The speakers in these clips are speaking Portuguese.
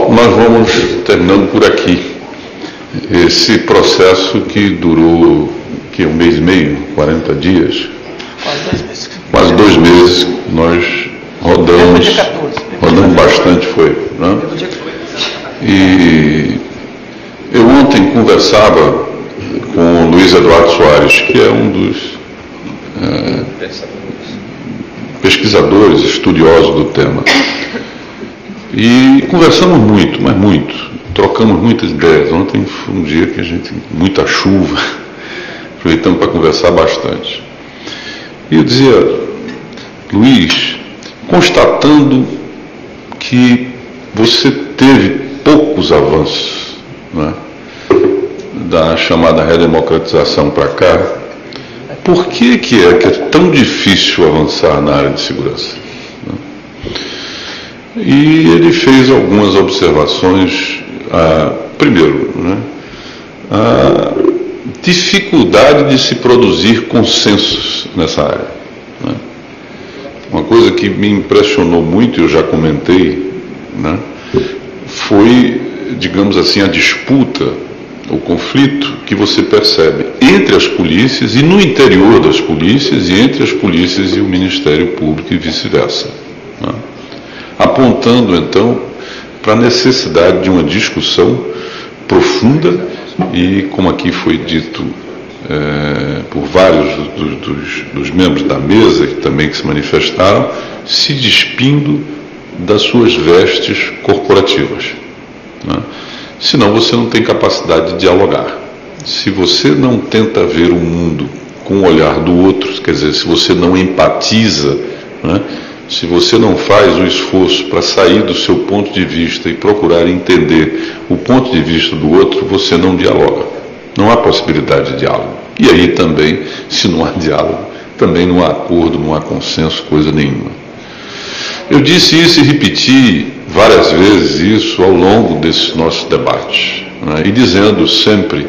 Bom, nós vamos terminando por aqui esse processo que durou um mês e meio, 40 dias, quase 2 meses, nós rodamos bastante, foi, né? E eu ontem conversava com o Luiz Eduardo Soares, que é um dos pesquisadores, estudiosos do tema. E conversamos muito, mas muito. Trocamos muitas ideias. Ontem foi um dia que a gente, muita chuva, aproveitamos para conversar bastante. E eu dizia, Luiz, constatando que você teve poucos avanços, né, da chamada redemocratização para cá, por que é tão difícil avançar na área de segurança? E ele fez algumas observações. Primeiro, né, a dificuldade de se produzir consensos nessa área, né? Uma coisa que me impressionou muito, eu já comentei, né, foi, digamos assim, a disputa, o conflito que você percebe entre as polícias e no interior das polícias e entre as polícias e o Ministério Público e vice-versa, né? Apontando, então, para a necessidade de uma discussão profunda e, como aqui foi dito por vários dos membros da mesa, que também se manifestaram, se despindo das suas vestes corporativas, né? Senão você não tem capacidade de dialogar. Se você não tenta ver o mundo com o olhar do outro, quer dizer, se você não empatiza, né, se você não faz o esforço para sair do seu ponto de vista e procurar entender o ponto de vista do outro, você não dialoga. Não há possibilidade de diálogo. E aí também, se não há diálogo, também não há acordo, não há consenso, coisa nenhuma. Eu disse isso e repeti várias vezes isso ao longo desses nossos debates, né, e dizendo sempre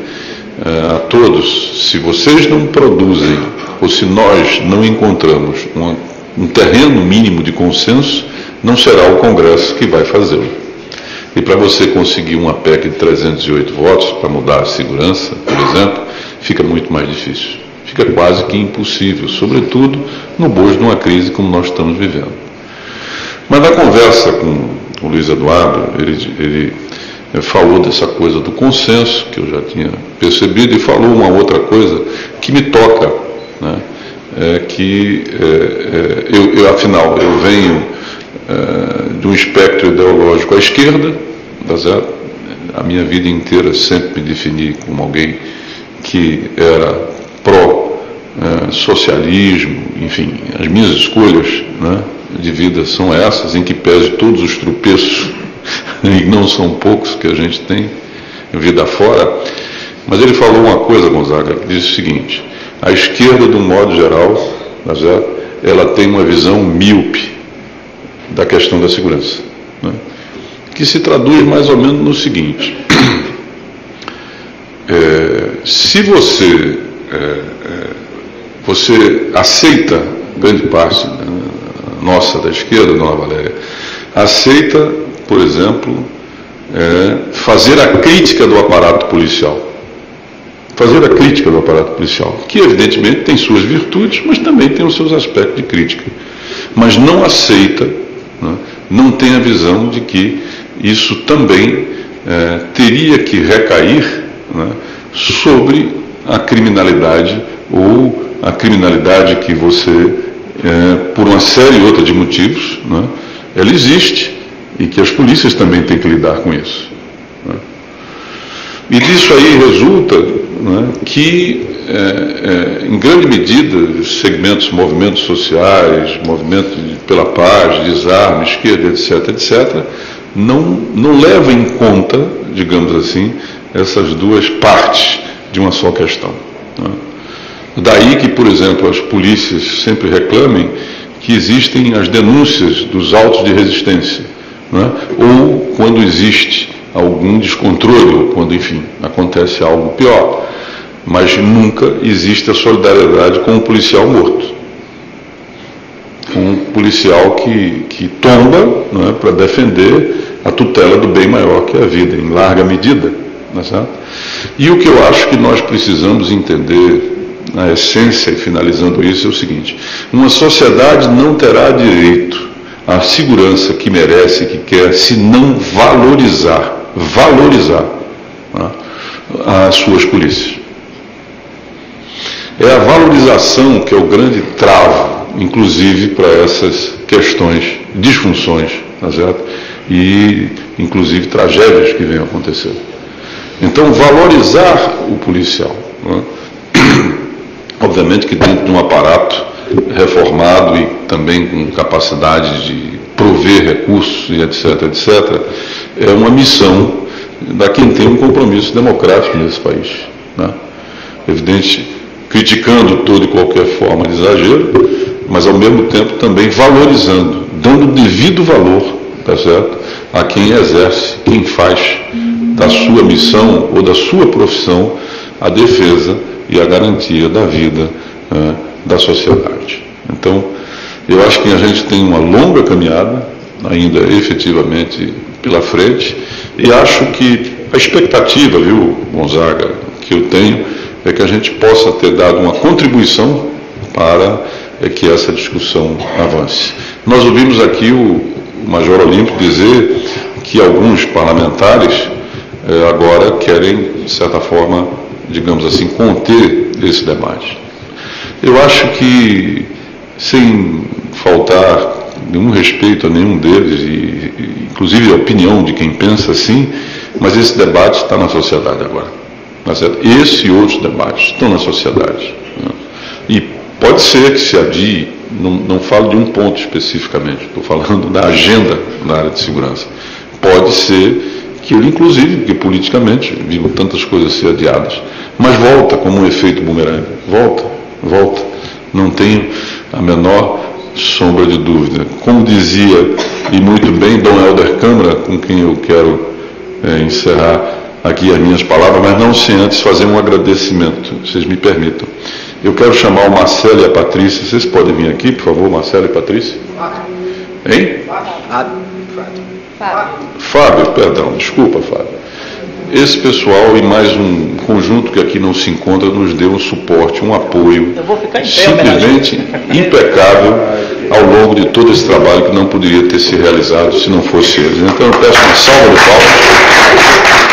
a todos, se vocês não produzem, ou se nós não encontramos um terreno mínimo de consenso, não será o Congresso que vai fazê-lo. E para você conseguir uma PEC de 308 votos para mudar a segurança, por exemplo, fica muito mais difícil. Fica quase que impossível, sobretudo no bojo de uma crise como nós estamos vivendo. Mas na conversa com o Luiz Eduardo, ele falou dessa coisa do consenso, que eu já tinha percebido, e falou uma outra coisa que me toca, né? Afinal, eu venho de um espectro ideológico à esquerda, tá certo? A minha vida inteira sempre me defini como alguém que era pró-socialismo, enfim, as minhas escolhas, né, de vida são essas, em que pese todos os tropeços, e não são poucos que a gente tem vida fora. Mas ele falou uma coisa, Gonzaga, que diz o seguinte: a esquerda, de um modo geral, tá certo, ela tem uma visão míope da questão da segurança, né, que se traduz mais ou menos no seguinte: se você aceita, grande parte nossa da esquerda, Dona Valéria, aceita, por exemplo, fazer a crítica do aparato policial. Fazer a crítica do aparato policial, que evidentemente tem suas virtudes, mas também tem os seus aspectos de crítica. Mas não aceita, né, não tem a visão de que isso também teria que recair, né, sobre a criminalidade, ou a criminalidade que você, por uma série outra de motivos, né, ela existe, e que as polícias também têm que lidar com isso, né. E disso aí resulta, né, que, em grande medida, segmentos, movimentos sociais, movimentos pela paz, desarme, esquerda, etc., não levam em conta, digamos assim, essas duas partes de uma só questão, né. Daí que, por exemplo, as polícias sempre reclamem que existem as denúncias dos autos de resistência, né, ou quando existe algum descontrole, ou quando, enfim, acontece algo pior. Mas nunca existe a solidariedade com o policial morto. Com um policial que tomba, não é, para defender a tutela do bem maior que é a vida, em larga medida. Não é certo? E o que eu acho que nós precisamos entender, a essência, e finalizando isso, é o seguinte: uma sociedade não terá direito à segurança que merece, que quer, se não valorizar né, as suas polícias. É a valorização que é o grande travo, inclusive para essas questões, disfunções, tá certo? E inclusive tragédias que vêm acontecendo. Então, valorizar o policial, né? Obviamente que dentro de um aparato reformado e também com capacidade de prover recursos e etc, etc, é uma missão da quem tem um compromisso democrático nesse país, né? Evidente, criticando toda e qualquer forma de exagero, mas ao mesmo tempo também valorizando, dando devido valor, tá certo, a quem exerce, quem faz da sua missão ou da sua profissão a defesa e a garantia da vida da sociedade. Então, eu acho que a gente tem uma longa caminhada ainda efetivamente pela frente, e acho que a expectativa, viu, Gonzaga, que eu tenho é que a gente possa ter dado uma contribuição para que essa discussão avance. Nós ouvimos aqui o Major Olímpio dizer que alguns parlamentares agora querem, de certa forma, digamos assim, conter esse debate. Eu acho que, sem faltar nenhum respeito a nenhum deles, e inclusive a opinião de quem pensa assim, mas esse debate está na sociedade agora. Tá certo? Esse e outros debates estão na sociedade. Né? E pode ser que se adie, não falo de um ponto especificamente, estou falando da agenda na área de segurança. Pode ser que ele, inclusive, porque politicamente viram tantas coisas ser adiadas, mas volta como um efeito bumerangue. Volta. Não tenho a menor sombra de dúvida. Como dizia, e muito bem, Dom Helder Câmara, com quem eu quero encerrar aqui as minhas palavras, mas não sem antes fazer um agradecimento, vocês me permitam. Eu quero chamar o Marcelo e a Patrícia. Vocês podem vir aqui, por favor, Marcelo e Patrícia? Hein? Fábio, perdão, desculpa, Fábio. Esse pessoal e mais um conjunto que aqui não se encontra nos deu um suporte, um apoio simplesmente impecável ao longo de todo esse trabalho que não poderia ter se realizado se não fosse eles. Então eu peço uma salva de palmas.